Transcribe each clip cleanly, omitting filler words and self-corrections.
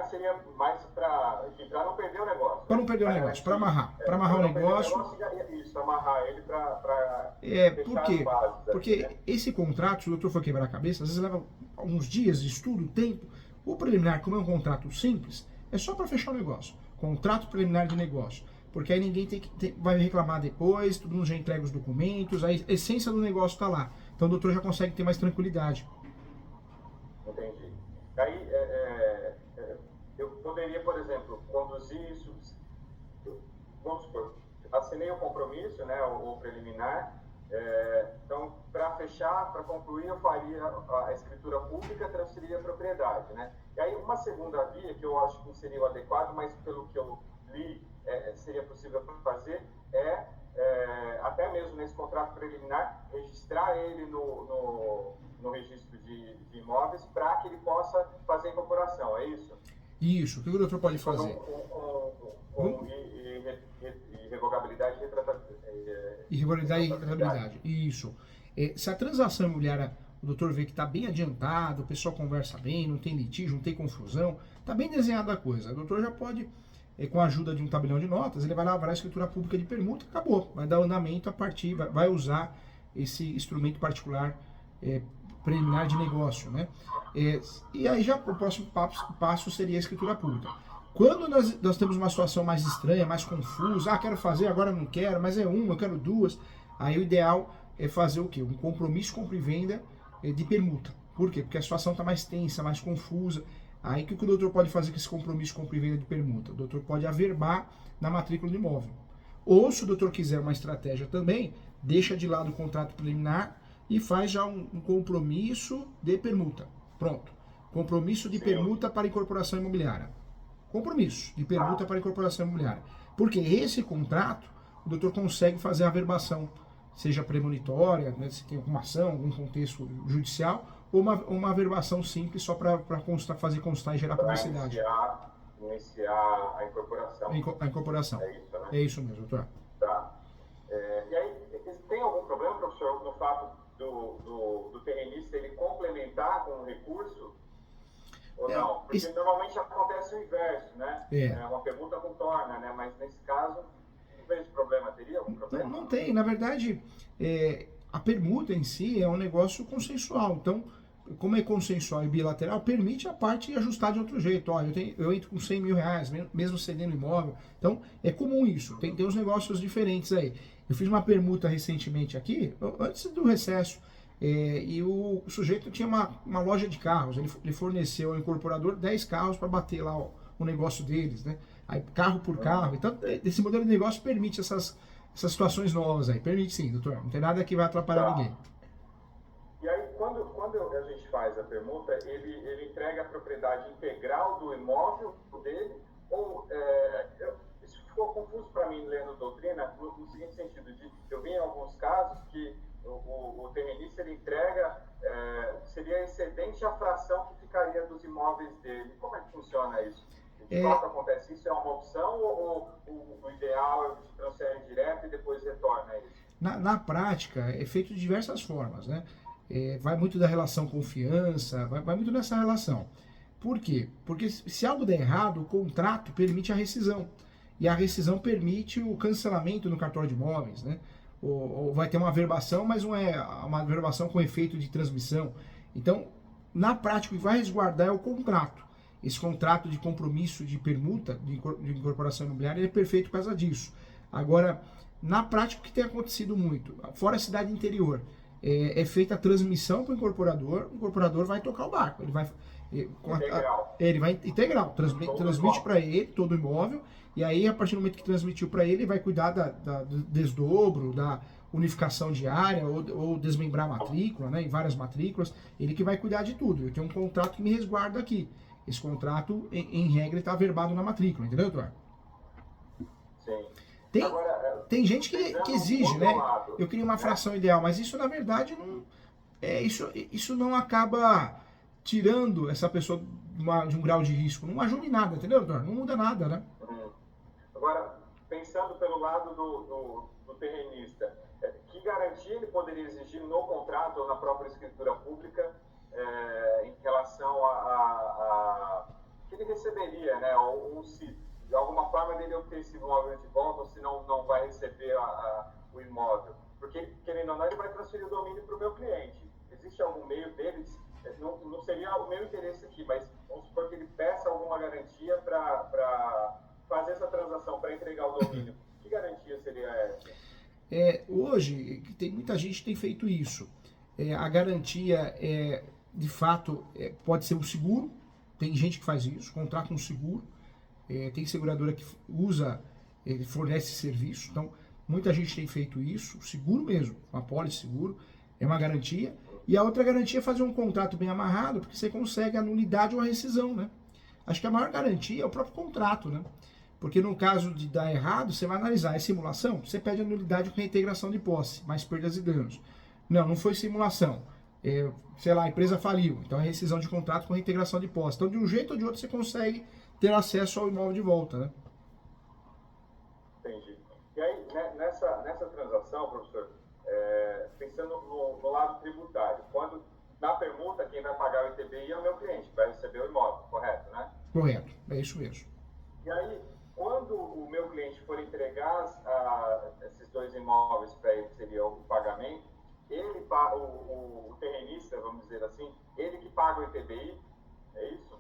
seria mais para não perder o negócio. Para não perder o negócio, para amarrar o negócio. Isso, amarrar ele para Por fechar as quê? bases. Porque Aqui, né? esse contrato, se o doutor for quebrar a cabeça, às vezes leva alguns dias de estudo, tempo. O preliminar, como é um contrato simples, é só para fechar o negócio. Contrato preliminar de negócio. Porque aí ninguém vai reclamar depois, todo mundo já entrega os documentos, a essência do negócio está lá. Então o doutor já consegue ter mais tranquilidade. Entendi. Aí, eu poderia, por exemplo, conduzir isso, vamos supor, assinei o compromisso, né, o preliminar, então, para fechar, para concluir, eu faria a escritura pública, transferiria a propriedade, né? E aí, uma segunda via, que eu acho que não seria o adequado, mas pelo que eu li, seria possível fazer, até mesmo nesse contrato preliminar, registrar ele no registro de imóveis para que ele possa fazer incorporação, é isso? Isso, o que o doutor pode fazer? Com irrevogabilidade e Irregularidade e retratabilidade. Isso. Se a transação imobiliária, o doutor vê que está bem adiantado, o pessoal conversa bem, não tem litígio, não tem confusão, está bem desenhada a coisa. O doutor já pode, com a ajuda de um tabelião de notas, ele vai lavar a escritura pública de permuta e acabou. Vai dar andamento a partir, vai usar esse instrumento particular preliminar de negócio, né? E aí já o próximo passo seria a escritura pública. Quando nós temos uma situação mais estranha, mais confusa, quero fazer, agora não quero, mas é uma, eu quero duas, aí o ideal é fazer o quê? Um compromisso compra e venda de permuta. Por quê? Porque a situação está mais tensa, mais confusa. Aí o que o doutor pode fazer com esse compromisso compra e venda de permuta? O doutor pode averbar na matrícula do imóvel. Ou, se o doutor quiser uma estratégia também, deixa de lado o contrato preliminar e faz já um compromisso de permuta. Pronto. Compromisso de permuta para incorporação imobiliária. Compromisso de permuta para incorporação imobiliária. Porque esse contrato, o doutor consegue fazer a averbação, seja premonitória, né, se tem alguma ação, algum contexto judicial, ou uma averbação simples só para fazer constar e gerar publicidade. Iniciar a incorporação. A incorporação. É isso, né? É isso mesmo, doutor. Tá. E aí, tem algum problema, professor, no fato do terrenista ele complementar com um recurso? Ou não? Porque normalmente acontece o inverso, né? Uma permuta contorna, né? Mas nesse caso, não vejo problema. Teria algum problema? Não tem. Na verdade, a permuta em si é um negócio consensual. Então, como é consensual e bilateral, permite a parte ajustar de outro jeito. Ó, eu entro com 100 mil reais, mesmo cedendo imóvel. Então, é comum isso. Tem uns negócios diferentes aí. Eu fiz uma permuta recentemente aqui, antes do recesso, e o sujeito tinha uma loja de carros. Ele forneceu ao incorporador 10 carros para bater lá o negócio deles, né? Aí, carro por carro. Então, esse modelo de negócio permite essas situações novas aí. Permite sim, doutor. Não tem nada que vai atrapalhar ninguém. E aí, quando a gente faz a permuta, ele entrega a propriedade integral do imóvel dele? Ou isso ficou confuso para mim lendo doutrina, no seguinte sentido, eu vi em alguns casos que o terrenista ele entrega, seria excedente a fração que ficaria dos imóveis dele. Como é que funciona isso? De fato acontece isso? É uma opção ou o ideal é que transfere direto e depois retorna isso? Na prática, é feito de diversas formas, né? Vai muito da relação confiança, vai muito nessa relação. Por quê? Porque se algo der errado, o contrato permite a rescisão. E a rescisão permite o cancelamento no cartório de imóveis, né? Ou vai ter uma averbação, mas não é uma averbação com efeito de transmissão. Então, na prática, o que vai resguardar é o contrato. Esse contrato de compromisso de permuta, de incorporação imobiliária, é perfeito por causa disso. Agora, na prática, o que tem acontecido muito? Fora a cidade interior, é feita a transmissão para o incorporador vai tocar o barco. Ele vai integral, transmite para ele todo o imóvel, e aí, a partir do momento que transmitiu para ele vai cuidar do desdobro, da unificação diária, ou desmembrar a matrícula, né, em várias matrículas, ele que vai cuidar de tudo. Eu tenho um contrato que me resguarda aqui. Esse contrato, em regra, está averbado na matrícula, entendeu, doutor? Sim. Tem gente que exige, né? Eu queria uma fração ideal, mas isso, na verdade, não, isso não acaba tirando essa pessoa de um grau de risco. Não ajuda em nada, entendeu, doutor? Não muda nada, né? Agora, pensando pelo lado do terrenista, que garantia ele poderia exigir no contrato ou na própria escritura pública em relação a que ele receberia seria, né? Ou se de alguma forma dele obter esse imóvel de volta, ou se não vai receber o imóvel. Porque, querendo ou não, ele vai transferir o domínio para o meu cliente. Existe algum meio deles? Não seria o meu interesse aqui, mas vamos supor que ele peça alguma garantia para fazer essa transação, para entregar o domínio. Que garantia seria essa? Hoje, muita gente tem feito isso. A garantia, de fato, pode ser um seguro. Tem gente que faz isso, contrata um seguro. Tem seguradora que fornece serviço. Então, muita gente tem feito isso. Seguro mesmo, uma pólice seguro, é uma garantia. E a outra garantia é fazer um contrato bem amarrado, porque você consegue a nulidade ou a rescisão, né? Acho que a maior garantia é o próprio contrato, né? Porque no caso de dar errado, você vai analisar, é simulação? Você pede a nulidade com reintegração de posse, mais perdas e danos. Não foi simulação. Sei lá, a empresa faliu, então é rescisão de contrato com reintegração de posse. Então, de um jeito ou de outro, você consegue ter acesso ao imóvel de volta, né? Entendi. E aí, nessa transação, professor, pensando no lado tributário, quando na permuta, quem vai pagar o ITBI é o meu cliente, vai receber o imóvel, correto, né? Correto, é isso mesmo. E aí, quando o meu cliente for entregar esses dois imóveis para ele, seria o pagamento, ele, o terrenista, vamos dizer assim, ele que paga o ITBI, é isso?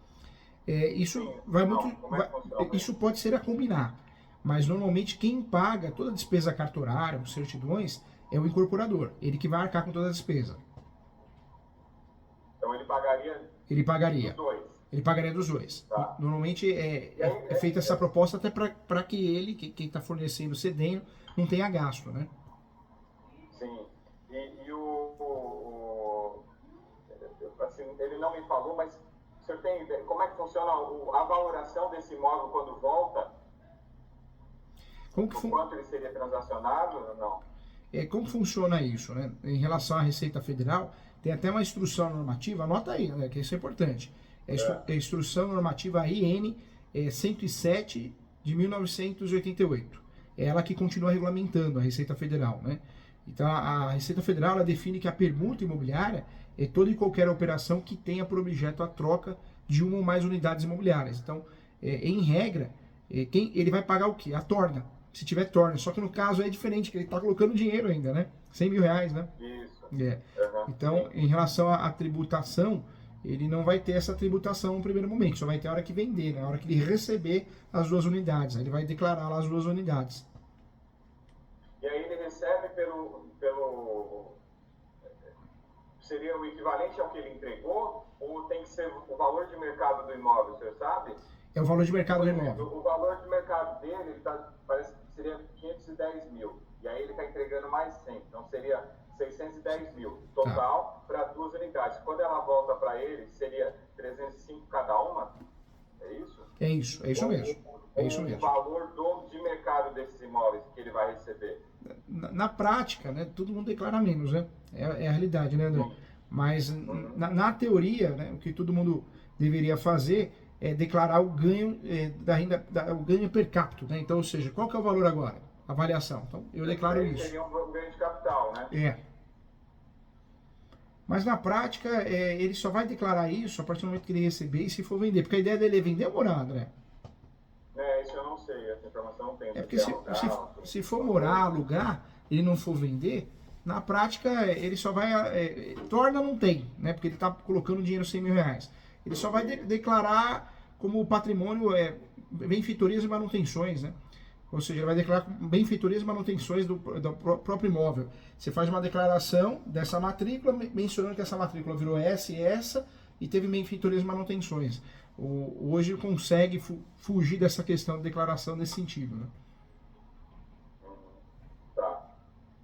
Isso Sim, vai não, muito. como é que funciona Isso pode ser a combinar. Mas normalmente quem paga toda a despesa cartorária, os certidões, é o incorporador. Ele que vai arcar com toda a despesa. Então ele pagaria Ele pagaria. os dois. Ele pagaria dos dois. Tá. Normalmente é feita essa proposta até para que ele, quem está fornecendo, cedendo, não tenha gasto, né? Sim. E assim, ele não me falou, mas o senhor tem ideia, como é que funciona a valoração desse imóvel quando volta? Quanto ele seria transacionado ou não? Como funciona isso, né? Em relação à Receita Federal, tem até uma instrução normativa, anota aí, né, que isso é importante. É a Instrução Normativa IN 107 de 1988. É ela que continua regulamentando a Receita Federal, né? Então, a Receita Federal ela define que a permuta imobiliária é toda e qualquer operação que tenha por objeto a troca de uma ou mais unidades imobiliárias. Então, em regra, ele vai pagar o quê? A torna. Se tiver torna. Só que no caso é diferente, que ele está colocando dinheiro ainda, né? 100 mil reais, né? Isso. Então, em relação à tributação, ele não vai ter essa tributação no primeiro momento. Só vai ter a hora que vender, né? A hora que ele receber as duas unidades. Aí ele vai declarar lá as duas unidades. E aí ele recebe seria o equivalente ao que ele entregou? Ou tem que ser o valor de mercado do imóvel, o senhor sabe? É o valor de mercado do imóvel. O valor de mercado dele, parece que seria 510 mil. E aí ele está entregando mais 100. Então seria 610 mil total para duas unidades. Quando ela volta para ele, seria 305 cada uma? É isso? É isso mesmo. É isso mesmo. O valor de mercado desses imóveis que ele vai receber? Na prática, né, todo mundo declara menos, né? É a realidade, né, André? Mas na teoria, né, o que todo mundo deveria fazer é declarar o ganho da renda, o ganho per capita, né? Então, ou seja, qual que é o valor agora? A variação. Então, eu declaro isso. Seria um ganho de capital, né? Mas na prática, ele só vai declarar isso a partir do momento que ele receber e se for vender. Porque a ideia dele é vender ou morar, André? Isso eu não sei, essa informação não tem. Porque se for morar, alugar, ele não for vender, na prática ele só vai... torna não tem, né? Porque ele está colocando dinheiro 100 mil reais. Ele só vai declarar como patrimônio benfeitorias e manutenções, né? Ou seja, ele vai declarar benfeitorias e manutenções do próprio imóvel. Você faz uma declaração dessa matrícula, mencionando que essa matrícula virou essa, e teve benfeitorias e manutenções. Hoje consegue fugir dessa questão de declaração nesse sentido, né? Tá.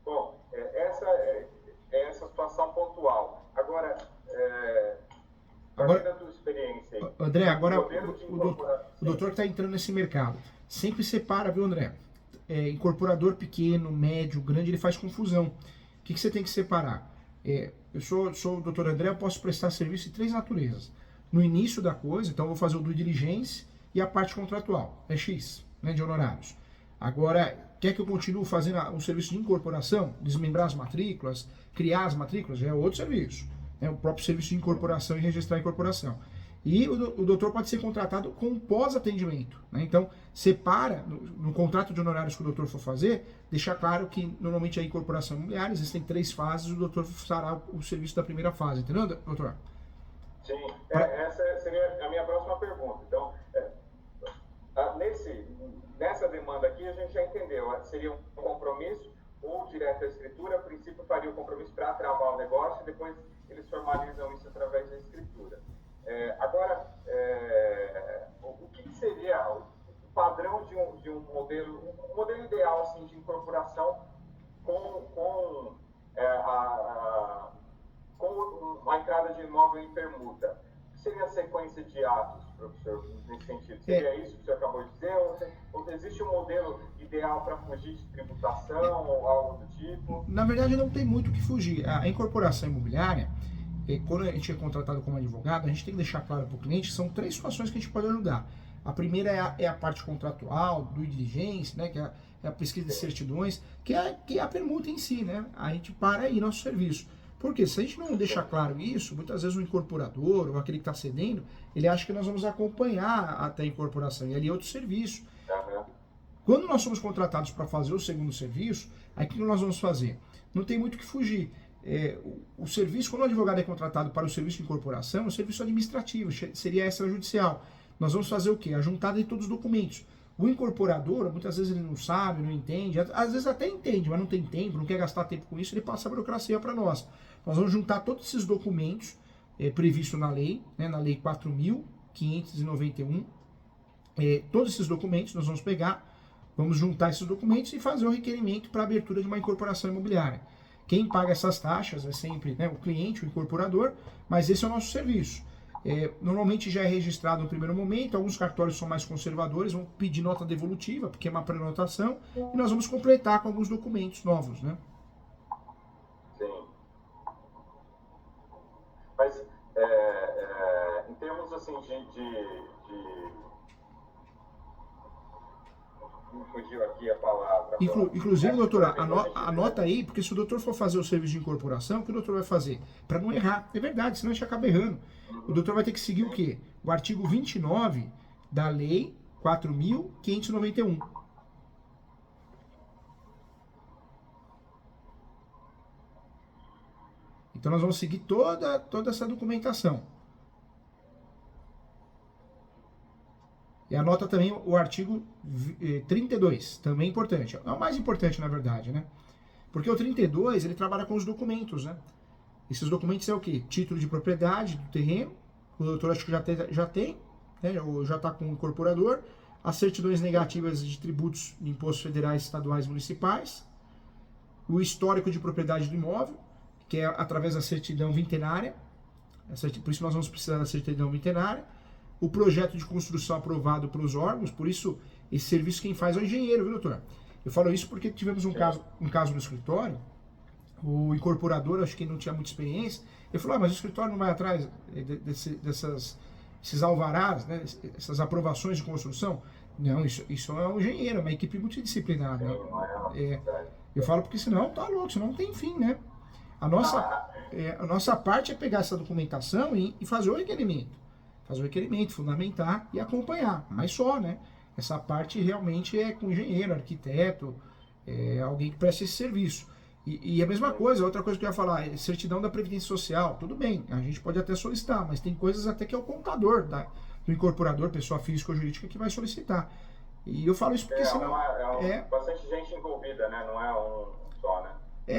Bom, essa é essa situação pontual. Agora, da tua experiência aí, André, agora o doutor que está entrando nesse mercado, sempre separa, viu, André? Incorporador pequeno, médio, grande, ele faz confusão. O que você tem que separar? Eu sou o doutor André, eu posso prestar serviço de 3 naturezas. No início da coisa, então eu vou fazer o due diligence e a parte contratual, é X, né, de honorários. Agora, quer que eu continue fazendo um serviço de incorporação, desmembrar as matrículas, criar as matrículas, já é outro serviço. O próprio serviço de incorporação e registrar a incorporação. E o doutor pode ser contratado com pós-atendimento, né? Então, separa, no contrato de honorários que o doutor for fazer, deixar claro que normalmente a incorporação imobiliária existem 3 fases, o doutor fará o serviço da primeira fase, entendeu, doutor? Sim, essa seria a minha próxima pergunta. Então, nessa demanda aqui, a gente já entendeu, seria um compromisso ou direto à escritura, a princípio faria o compromisso para travar o negócio e depois eles formalizam isso através da escritura. Agora, o que seria o padrão de um modelo ideal assim, de incorporação com a entrada de imóvel em permuta? O que seria a sequência de atos, professor, nesse sentido? Seria isso que o senhor acabou de dizer? Ou existe um modelo ideal para fugir de tributação ou algo do tipo? Na verdade, não tem muito o que fugir. A incorporação imobiliária, quando a gente é contratado como advogado, a gente tem que deixar claro para o cliente que são 3 situações que a gente pode ajudar. A primeira é a parte contratual, do diligência, né, que é a pesquisa de certidões, que é a permuta em si, né? A gente para aí nosso serviço. Porque se a gente não deixar claro isso, muitas vezes o incorporador ou aquele que está cedendo, ele acha que nós vamos acompanhar até a incorporação, e ali é outro serviço. Quando nós somos contratados para fazer o segundo serviço, aí o que nós vamos fazer? Não tem muito o que fugir. O serviço, quando o advogado é contratado para o serviço de incorporação, é um serviço administrativo, seria extrajudicial. Nós vamos fazer o quê? A juntada de todos os documentos. O incorporador, muitas vezes ele não sabe, não entende, às vezes até entende, mas não tem tempo, não quer gastar tempo com isso, ele passa a burocracia para nós. Nós vamos juntar todos esses documentos previstos na lei, né, na lei 4.591, todos esses documentos nós vamos pegar, vamos juntar esses documentos e fazer o requerimento para a abertura de uma incorporação imobiliária. Quem paga essas taxas é sempre, né, o cliente, o incorporador, mas esse é o nosso serviço. Normalmente já é registrado no primeiro momento, alguns cartórios são mais conservadores, vão pedir nota devolutiva, porque é uma prenotação, e nós vamos completar com alguns documentos novos, né? Sim. Mas, em termos assim me fugiu aqui a palavra. Inclusive, doutora, anota aí, porque se o doutor for fazer o serviço de incorporação, o que o doutor vai fazer? Para não errar. É verdade, senão a gente acaba errando. O doutor vai ter que seguir o quê? O artigo 29 da Lei 4.591. Então nós vamos seguir toda essa documentação. E anota também o artigo 32, também importante. É o mais importante, na verdade, né? Porque o 32, ele trabalha com os documentos, né? Esses documentos é o quê? Título de propriedade do terreno, o doutor acho que já tem, né? Ou já está com o incorporador, as certidões negativas de tributos de impostos federais, estaduais e municipais, o histórico de propriedade do imóvel, que é através da certidão vintenária, por isso nós vamos precisar da certidão vintenária, o projeto de construção aprovado pelos órgãos, por isso esse serviço quem faz é o engenheiro, viu, doutor? Eu falo isso porque tivemos um caso no escritório, o incorporador, acho que não tinha muita experiência, ele falou, mas o escritório não vai atrás desses alvarás, né, essas aprovações de construção? Não, isso é um engenheiro, é uma equipe multidisciplinar. Né? Eu falo porque senão tá louco, senão não tem fim, né? A nossa parte é pegar essa documentação e fazer o requerimento. Fazer o requerimento, fundamentar e acompanhar, mas só, né? Essa parte realmente é com engenheiro, arquiteto, alguém que presta esse serviço. E a mesma coisa, outra coisa que eu ia falar, certidão da Previdência Social, tudo bem, a gente pode até solicitar, mas tem coisas até que é o contador do incorporador, pessoa física ou jurídica, que vai solicitar. E eu falo isso porque senão... bastante gente envolvida, né? Não é um só, né?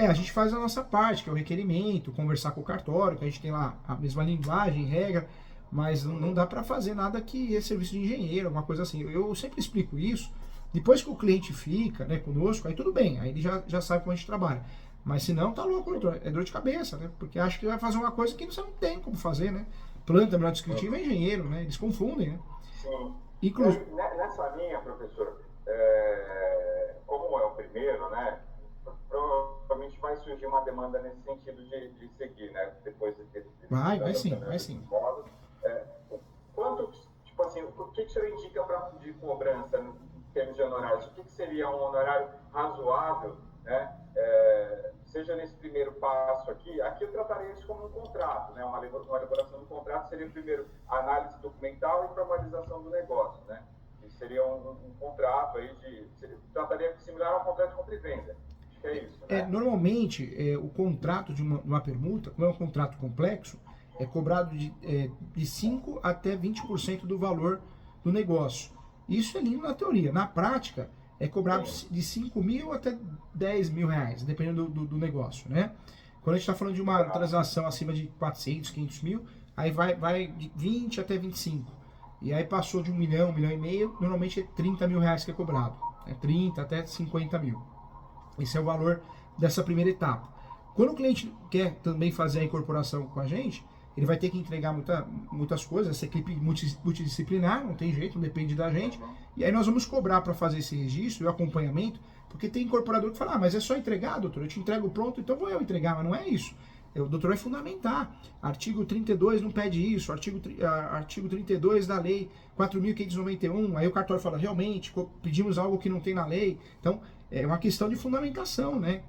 A gente faz a nossa parte, que é o requerimento, conversar com o cartório, que a gente tem lá a mesma linguagem, regra, mas não dá para fazer nada que é serviço de engenheiro, alguma coisa assim. Eu sempre explico isso. Depois que o cliente fica, né, conosco, aí tudo bem, aí ele já sabe como a gente trabalha. Mas se não, tá louco, doutor, é dor de cabeça, né? Porque acha que vai fazer uma coisa que você não tem como fazer, né? Planta, melhor descritivo é engenheiro, né? Eles confundem, né? Sim. Inclusive... Nessa linha, professor, como é o primeiro, né? Provavelmente vai surgir uma demanda nesse sentido de seguir, né? Depois vai sim. Quanto, tipo assim, o que o senhor indica de cobrança em termos de honorários? O que seria um honorário razoável, né? seja nesse primeiro passo aqui eu trataria isso como um contrato, né? Uma elaboração do contrato seria primeiro a análise documental e formalização do negócio, né? Isso seria um contrato aí trataria similar a um contrato de compra e venda. Acho que é isso, né? Normalmente, o contrato de uma permuta, como é um contrato complexo, é cobrado de 5 até 20% do valor do negócio. Isso é lindo na teoria. Na prática, é cobrado de 5 mil até 10 mil reais, dependendo do negócio, né? Quando a gente está falando de uma transação acima de 400, 500 mil, aí vai de 20 até 25. E aí passou de 1 milhão, 1 milhão e meio, normalmente é 30 mil reais que é cobrado. 30 até 50 mil. Esse é o valor dessa primeira etapa. Quando o cliente quer também fazer a incorporação com a gente, ele vai ter que entregar muitas coisas, essa equipe multidisciplinar, não tem jeito, não depende da gente. E aí nós vamos cobrar para fazer esse registro e o acompanhamento, porque tem incorporador que fala, mas é só entregar, doutor, eu te entrego pronto, então vou eu entregar, mas não é isso. O doutor vai fundamentar. Artigo 32 não pede isso, artigo 32 da lei 4.591, aí o cartório fala, realmente, pedimos algo que não tem na lei. Então, é uma questão de fundamentação, né?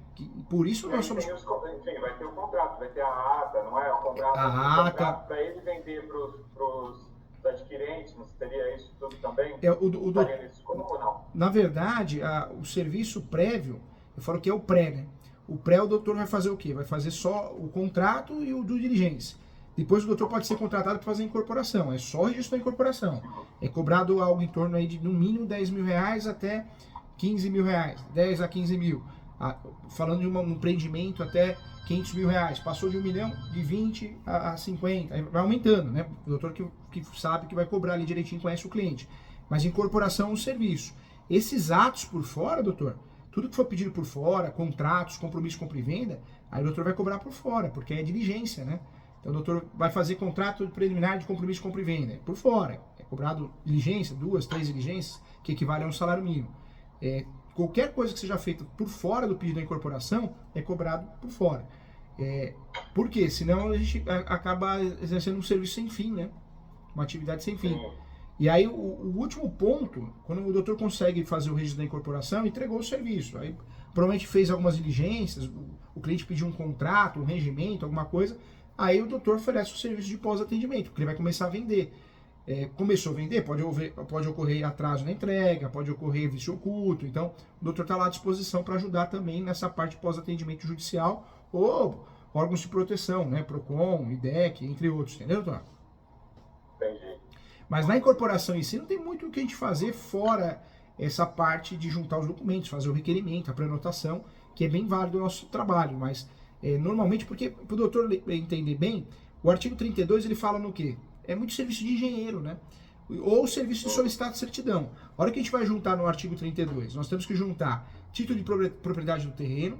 Por isso nós somos... Enfim, vai ter o contrato, vai ter a ata, não é? O contrato, a ata para ele vender para os adquirentes, não seria isso tudo também? Como não? Na verdade, o serviço prévio, eu falo que é o pré, né? O pré, o doutor vai fazer o quê? Vai fazer só o contrato e o due diligence. Depois o doutor pode ser contratado para fazer a incorporação. É só o registro da incorporação. É cobrado algo em torno aí de, no mínimo, 10 mil reais até 15 mil reais. 10 a 15 mil. Falando de um empreendimento até 500 mil reais. Passou de 1 milhão, de 20 a 50. Aí vai aumentando, né? O doutor que sabe que vai cobrar ali direitinho, conhece o cliente. Mas incorporação é um serviço. Esses atos por fora, doutor, tudo que for pedido por fora, contratos, compromisso, compra e venda, aí o doutor vai cobrar por fora, porque é diligência, né? Então o doutor vai fazer contrato preliminar de compromisso, compra e venda, por fora. É cobrado diligência, 2, 3 diligências, que equivale a um salário mínimo. Qualquer coisa que seja feita por fora do pedido da incorporação, é cobrado por fora. Por quê? Senão a gente acaba exercendo um serviço sem fim, né? Uma atividade sem fim. E aí o último ponto, quando o doutor consegue fazer o registro da incorporação, entregou o serviço. Aí provavelmente fez algumas diligências, o cliente pediu um contrato, um regimento, alguma coisa, aí o doutor oferece o serviço de pós-atendimento, porque ele vai começar a vender. Começou a vender, pode ocorrer atraso na entrega, pode ocorrer vício oculto, então o doutor está lá à disposição para ajudar também nessa parte de pós-atendimento judicial ou órgãos de proteção, né, PROCON, IDEC, entre outros, entendeu, doutor? Entendi. Mas na incorporação em si não tem muito o que a gente fazer fora essa parte de juntar os documentos, fazer o requerimento, a prenotação, que é bem válido o nosso trabalho, mas normalmente, porque para o doutor entender bem, o artigo 32 ele fala no quê? É muito serviço de engenheiro, né? Ou serviço de solicitado de certidão. A hora que a gente vai juntar no artigo 32, nós temos que juntar título de propriedade do terreno,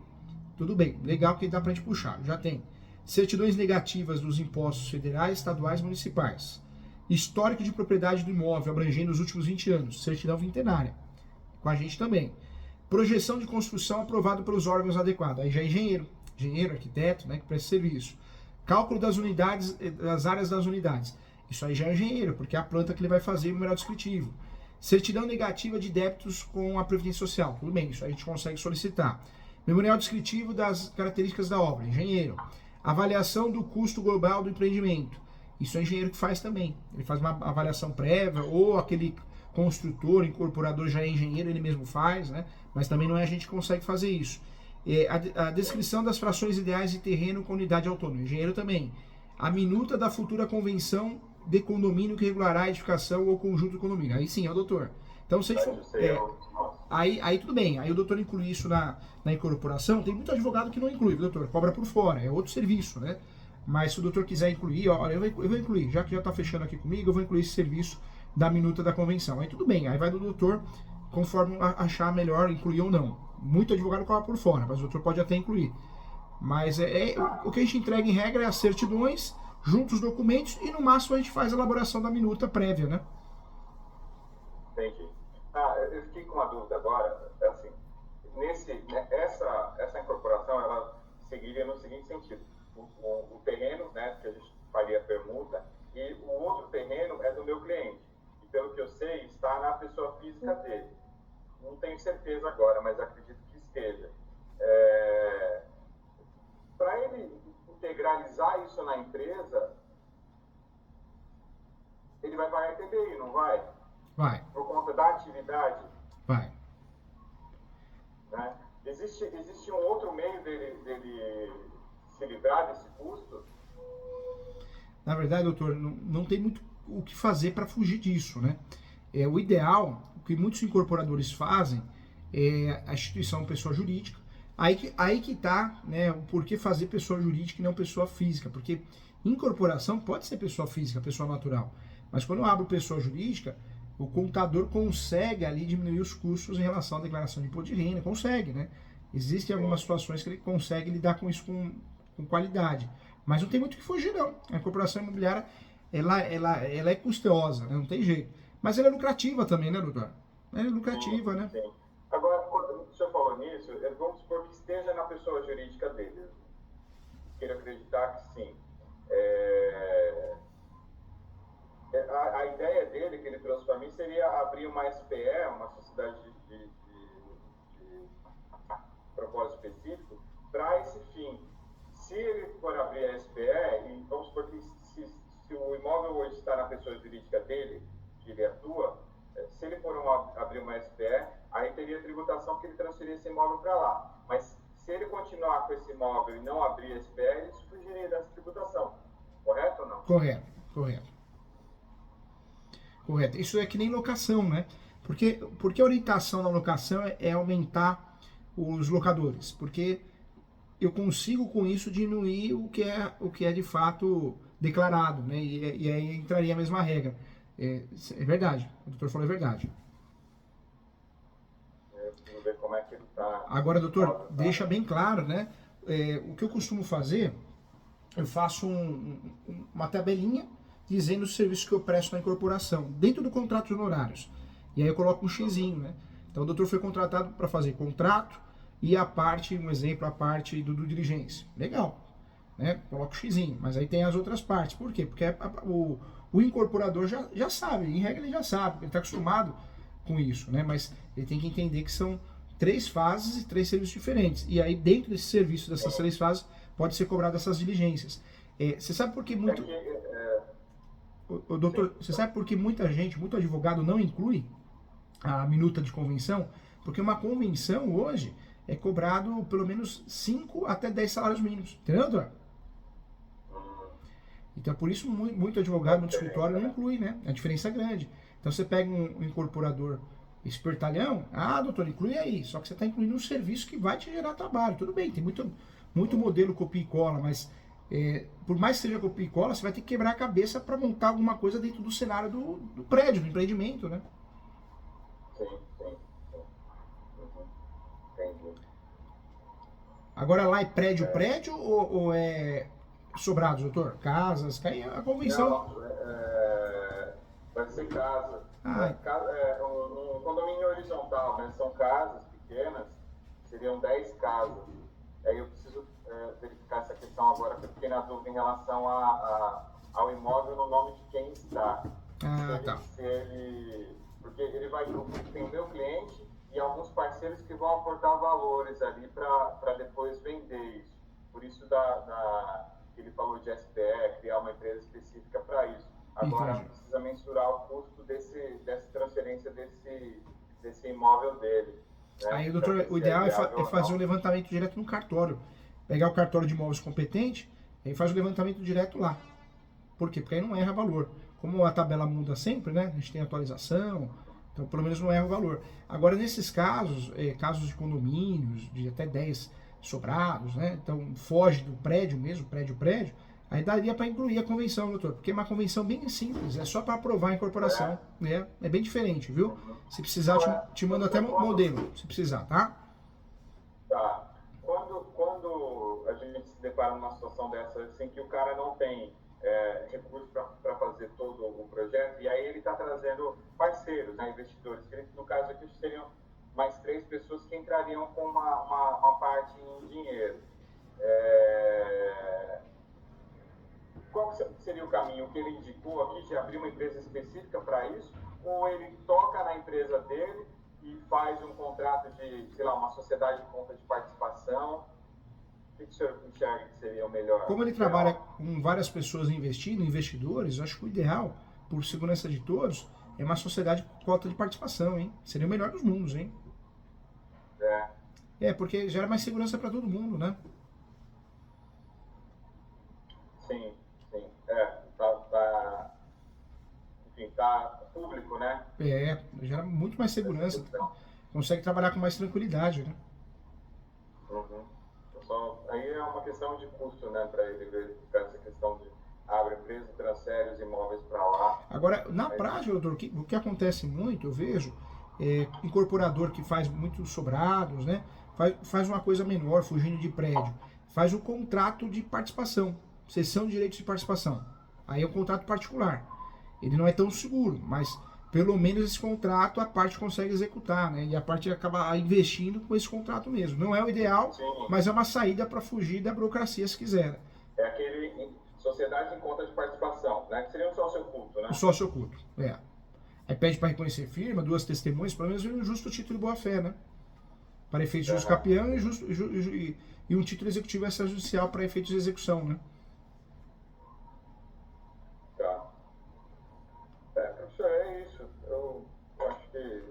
tudo bem, legal que dá pra gente puxar, já tem. Certidões negativas dos impostos federais, estaduais e municipais. Histórico de propriedade do imóvel abrangendo os últimos 20 anos, certidão vintenária, com a gente também. Projeção de construção aprovado pelos órgãos adequados, aí já é engenheiro, arquiteto, né, que presta serviço. Cálculo das unidades, das áreas das unidades, isso aí já é engenheiro, porque é a planta que ele vai fazer o numeral descritivo. Certidão negativa de débitos com a Previdência Social, tudo bem, isso aí a gente consegue solicitar. Memorial descritivo das características da obra, engenheiro. Avaliação do custo global do empreendimento, isso é engenheiro que faz também. Ele faz uma avaliação prévia, ou aquele construtor, incorporador já é engenheiro, ele mesmo faz, né? Mas também não é a gente que consegue fazer isso. A descrição das frações ideais de terreno com unidade autônoma, engenheiro também. A minuta da futura convenção de condomínio que regulará a edificação ou conjunto de condomínio. Aí sim, é o doutor. Então, se a gente for, aí tudo bem. Aí o doutor inclui isso na incorporação. Tem muito advogado que não inclui, doutor. Cobra por fora. É outro serviço, né? Mas se o doutor quiser incluir, olha, eu vou incluir. Já que já está fechando aqui comigo, eu vou incluir esse serviço da minuta da convenção. Aí tudo bem. Aí vai do doutor, conforme achar melhor incluir ou não. Muito advogado cobra por fora, mas o doutor pode até incluir. Mas o que a gente entrega em regra é as certidões, junta os documentos e no máximo a gente faz a elaboração da minuta prévia, né? Entendi. Eu fiquei com uma dúvida agora, assim, essa incorporação, ela seguiria no seguinte sentido, o terreno, né, que a gente faria a permuta, e o outro terreno é do meu cliente, e pelo que eu sei, está na pessoa física dele. Não tenho certeza agora, mas acredito que esteja. integralizar isso na empresa, ele vai pagar ITBI, não vai? Vai, Por conta da atividade. vai. Né? Existe um outro meio dele se livrar desse custo? Na verdade, doutor, não tem muito o que fazer para fugir disso, né? O ideal, o que muitos incorporadores fazem, é a instituição pessoa jurídica. Aí que tá, né, o porquê fazer pessoa jurídica e não pessoa física, porque incorporação pode ser pessoa física, pessoa natural, mas quando eu abro pessoa jurídica, o contador consegue ali diminuir os custos em relação à declaração de imposto de renda, consegue, né? Existem algumas situações que ele consegue lidar com isso com qualidade, mas não tem muito o que fugir não. A incorporação imobiliária, ela é custosa, né? Não tem jeito, mas ela é lucrativa também, né, doutor? Ela é lucrativa, né? Sim. Agora, quando o senhor falou nisso, vamos supor que esteja na pessoa jurídica dele. Quero acreditar que sim. A ideia dele, que ele trouxe para mim, seria abrir uma SPE, uma sociedade de propósito específico, para esse fim. Se ele for abrir a SPE, e vamos supor que se o imóvel hoje está na pessoa jurídica dele, que ele atua, se ele for abrir uma SPE, aí teria tributação que ele transferir esse imóvel para lá. Mas se ele continuar com esse imóvel e não abrir a SPE, ele fugiria dessa tributação. Correto ou não? Correto. Isso é que nem locação, né? Porque a orientação na locação é aumentar os locadores. Porque eu consigo com isso diminuir o que é de fato declarado, né? E aí entraria a mesma regra. É verdade, o doutor falou é verdade. Vamos ver como é que ele está. Agora, doutor, deixa bem claro, né? O que eu costumo fazer, eu faço uma tabelinha dizendo os serviços que eu presto na incorporação, dentro do contrato de honorários. E aí eu coloco um xizinho, né? Então o doutor foi contratado para fazer contrato e a parte, um exemplo, a parte do diligência. Legal, né? Coloco o xizinho, mas aí tem as outras partes. Por quê? Porque o incorporador já sabe, em regra ele já sabe, ele está acostumado com isso, né? Mas ele tem que entender que são 3 fases e 3 serviços diferentes. E aí dentro desse serviço, dessas 3 fases, pode ser cobrado essas diligências. Você sabe por que muito... doutor, você sabe por que muita gente, muito advogado não inclui a minuta de convenção? Porque uma convenção hoje é cobrado pelo menos 5 até 10 salários mínimos. Entendeu, doutor? Então, por isso, muito advogado, muito escritório não inclui, né? A diferença é grande. Então, você pega um incorporador espertalhão, doutor, inclui aí. Só que você está incluindo um serviço que vai te gerar trabalho. Tudo bem, tem muito modelo copia e cola, mas por mais que seja copia e cola, você vai ter que quebrar a cabeça para montar alguma coisa dentro do cenário do prédio, do empreendimento, né? Sim. Entendi. Agora lá é prédio ou é sobrados, doutor? Casas, cai a convenção. Não, vai ser casa. Um condomínio horizontal, né? São casas pequenas, seriam 10 casas. Aí eu preciso verificar essa questão agora, porque eu fiquei na dúvida em relação ao imóvel no nome de quem está. Tá. Porque ele tem o meu cliente e alguns parceiros que vão aportar valores ali para depois vender isso. Por isso ele falou de SPE, criar uma empresa específica para isso. Agora precisa mensurar o custo dessa transferência desse imóvel dele. Né? Aí, doutor, o ideal é fazer o levantamento direto no cartório. Pegar o cartório de imóveis competente e faz o levantamento direto lá. Por quê? Porque aí não erra valor. Como a tabela muda sempre, né? A gente tem atualização, então pelo menos não erra o valor. Agora, nesses casos, casos de condomínios, de até 10 sobrados, né? Então foge do prédio mesmo, prédio, aí daria para incluir a convenção, doutor, porque é uma convenção bem simples, é só para aprovar a incorporação, né? É bem diferente, viu? Se precisar, te mando até modelo, se precisar, tá? Tá. Quando a gente se depara numa situação dessa, assim, que o cara não tem recursos para fazer todo o projeto, e aí ele está trazendo parceiros, né, investidores, que no caso aqui seriam mais 3 pessoas que entrariam com uma parte em dinheiro. Qual seria o caminho que ele indicou aqui de abrir uma empresa específica para isso? Ou ele toca na empresa dele e faz um contrato de, sei lá, uma sociedade de conta de participação? o senhor enxerga que seria o melhor? Como ele trabalha com várias pessoas investindo, investidores, eu acho que o ideal, por segurança de todos, é uma sociedade com cota de participação, hein? Seria o melhor dos mundos, hein? Porque gera mais segurança para todo mundo, né? Sim, sim. Enfim, tá público, né? Gera muito mais segurança. Consegue trabalhar com mais tranquilidade, né? Uhum. Aí é uma questão de custo, né? Para ele verificar essa questão de abre a empresa, transfere os imóveis para lá. Agora, na prática, doutor, o que acontece muito, eu vejo, incorporador que faz muitos sobrados, né? Faz uma coisa menor, fugindo de prédio. Faz o contrato de participação, cessão de direitos de participação. Aí é um contrato particular. Ele não é tão seguro, mas pelo menos esse contrato a parte consegue executar, né? E a parte acaba investindo com esse contrato mesmo. Não é o ideal, sim, mas é uma saída para fugir da burocracia se quiser. É aquele sociedade em conta de participação, né? Que seria um sócio oculto, né? O sócio oculto, Aí pede para reconhecer firma, 2 testemunhas, pelo menos um justo título de boa-fé, né? Para efeitos de jus capião e um título executivo extrajudicial para efeitos de execução, né? Tá. Professor, é isso. Eu acho que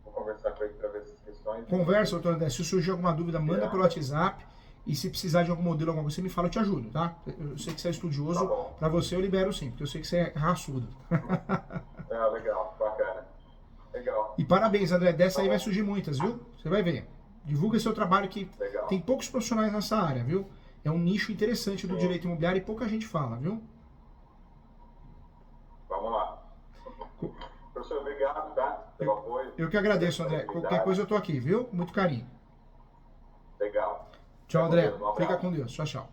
vou conversar com ele para ver essas questões. Conversa, doutor André. Se surgir alguma dúvida, manda pelo WhatsApp. E se precisar de algum modelo, alguma coisa, você me fala, eu te ajudo, tá? Eu sei que você é estudioso. Tá, para você eu libero sim, porque eu sei que você é raçudo. Legal, bacana. Legal. E parabéns, André. Dessa aí vai surgir muitas, viu? Você vai ver. Divulga seu trabalho que tem poucos profissionais nessa área, viu? É um nicho interessante do direito imobiliário e pouca gente fala, viu? Vamos lá. Professor, obrigado, tá? Pelo apoio. Eu que agradeço, André. Qualquer coisa eu tô aqui, viu? Com muito carinho. Legal. Tchau, André. Fica com Deus. Tchau, tchau.